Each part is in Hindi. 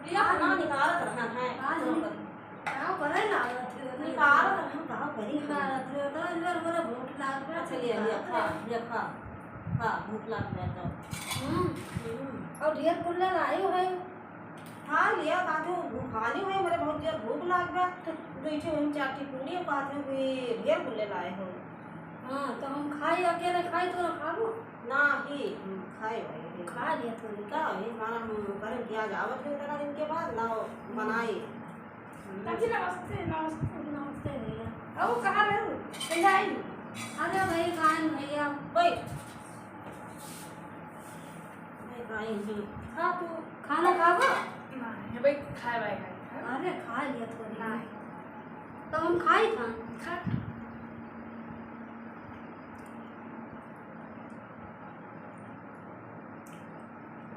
ये अपना निकालत रहना है कहाँ करे लागत है निकालत रहना कहाँ करी लागत है तो अंदर मेरा भूख लाग गया चलिए ये खा भूख लग गया तो और ढेर कुल्ला लायो है खा लिया काहे खाने हुए मेरे बहुत देर भूख लग गया बैठे हुए चाटी पूरी बात है कि ढेर बुल्ले लाए हो हाँ तो हम खाई अकेले खाई तो खाबो ना ही खाए भाई खा लिया थोड़ी का ये हमारा हम करें क्या जावत है उतना दिन के बाद ना बनाए चाची नमस्ते नमस्ते नमस्ते भैया अब कहाँ रहे हो कैसे आई अरे भाई खान भैया बैठ भाई हाँ तू खाना खाबो नहीं भाई खाए भाई खाए अरे खा लिया थोड़ी तो हम खाई था खा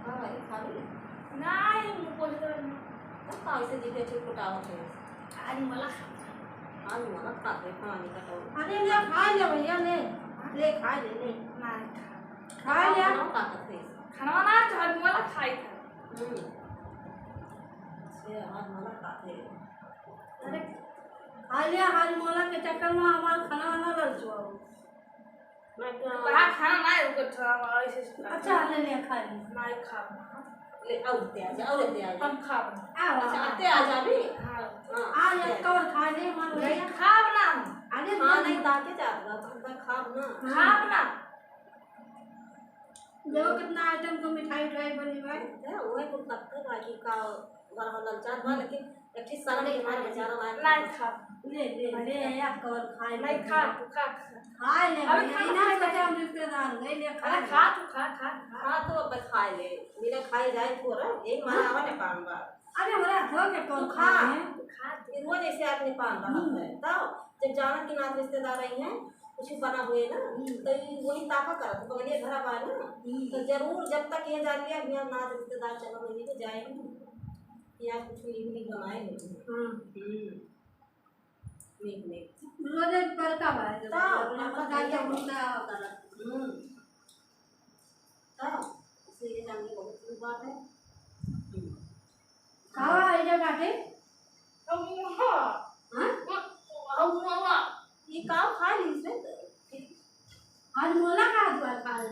हाँ भाई खा ली नहीं मैं बोल रहा हूँ तो ऐसे जीते थे कुटावत है आज मला खा आज मला खाते पानी का तो अरे ले खा ले भैया ले खा ले नहीं खा लिया ताकत है खाना बना तो आज मला खाई था से आज मला खाते अरे खा लिया हाल मोला के चक्कर में हमारा खाना वाना लड़ चुका मैं बड़ा खाना नहीं रुको थोड़ा ऐसे अच्छा ले खा ली नहीं खा ले औरते आ हम खा अच्छा आते आ जा भी हाँ आ एक कवर खा ले मन भैया खा बना अरे हाँ नहीं ताके जाता तो खा ना खा बना देखो कितना आइटम को मिठाई उठाई बनी भाई वो तो तक बाकी का बराबर ललचात बा लेकिन एक चीज सामने हमारे बेचारा नहीं खा ले एक कवर खा ले नहीं खा तू खा खा ले भैया ना बचा रिश्तेदार ले खा अरे खा तू खा खा हाँ तो अब खाए ले मेरा खाए जाए थोड़ा एक मारा आवा ने पान बा अरे हमारा धो के कौन खा खा फिर वो जैसे आदमी पान रहा है तब जब जाना कि नाथ रिश्तेदार आई हैं कुछ बना हुए ना तो वही ताका करत बगलिए घर बा ना तो जरूर जब तक ये जा लिया कि नाथ रिश्तेदार चलो महीने तो जाएंगे या कुछ नहीं बनाए नहीं रोजे पर का भाई तो अपना पता क्या मुद्दा कर तो इसलिए जानने बहुत बात है खावा इधर काटे हाँ ये काव खा ली इसने आज मोला का दुआ खा ले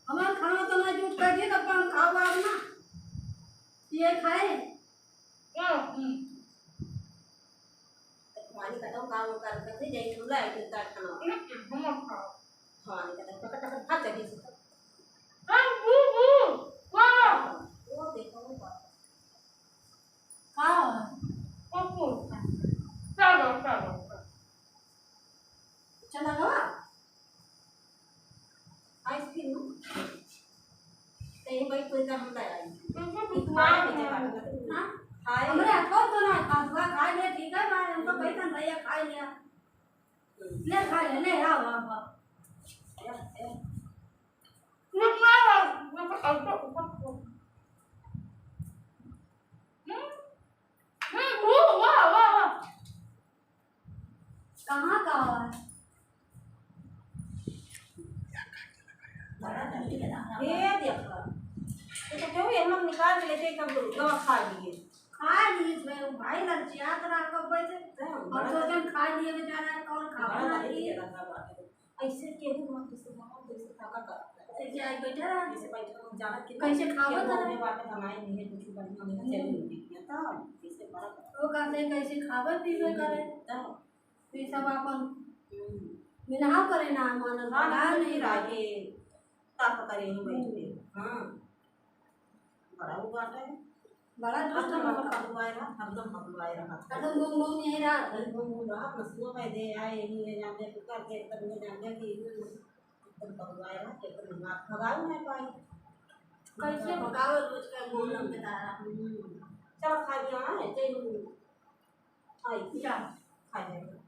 हमारा खाना तो ना जूट कर दिए तब हम खावा ना ये खाए पानी का तो काम करते जाए चूल्हा है कि काट खाना हम खा पानी का तो पकड़ खा चाहिए वो देखो वो बात खाओ चला गवा आइसक्रीम कहीं भाई कोई काम नहीं आई हां हाय हमरे हाथ तो ना खावा खा ले ठीक है मैं उनको पैसा भैया खा लिया ले खा ले आओ आप कहाँ का बड़ा जल्दी के दाना ये देखो तो क्यों ये हम निकाल के लेते कब दवा खा लिए खा लिए मैं भाई लड़ याद रहा को पैसे और तो जन खा लिए बेचारा कौन खावा ना लिए ऐसे केहू मत किसी बहुत जैसे ताका करता है ऐसे आई बैठा रहा जैसे बैठा जाना कि कैसे खावा तो में बात बनाई नहीं है कुछ बढ़िया नहीं चली नहीं था कैसे बड़ा वो कहते कैसे खावे पीवे करे तब ये सब अपन बिना करे ना मन हाँ नहीं रागे ताका करे ही बैठे हाँ बड़ा वो बात है बड़ा दोस्त हरदम पकवाए रहा एकदम घूम घूम यही रहा नस्लों में दे आए ये जाने करके करने जाने कि एकदम पकवाए रहा कि एकदम दिमाग खराब है पाई कैसे भगावे रोज का बोलम के तारा चलो खा लिया है चलो आई जा खा लिया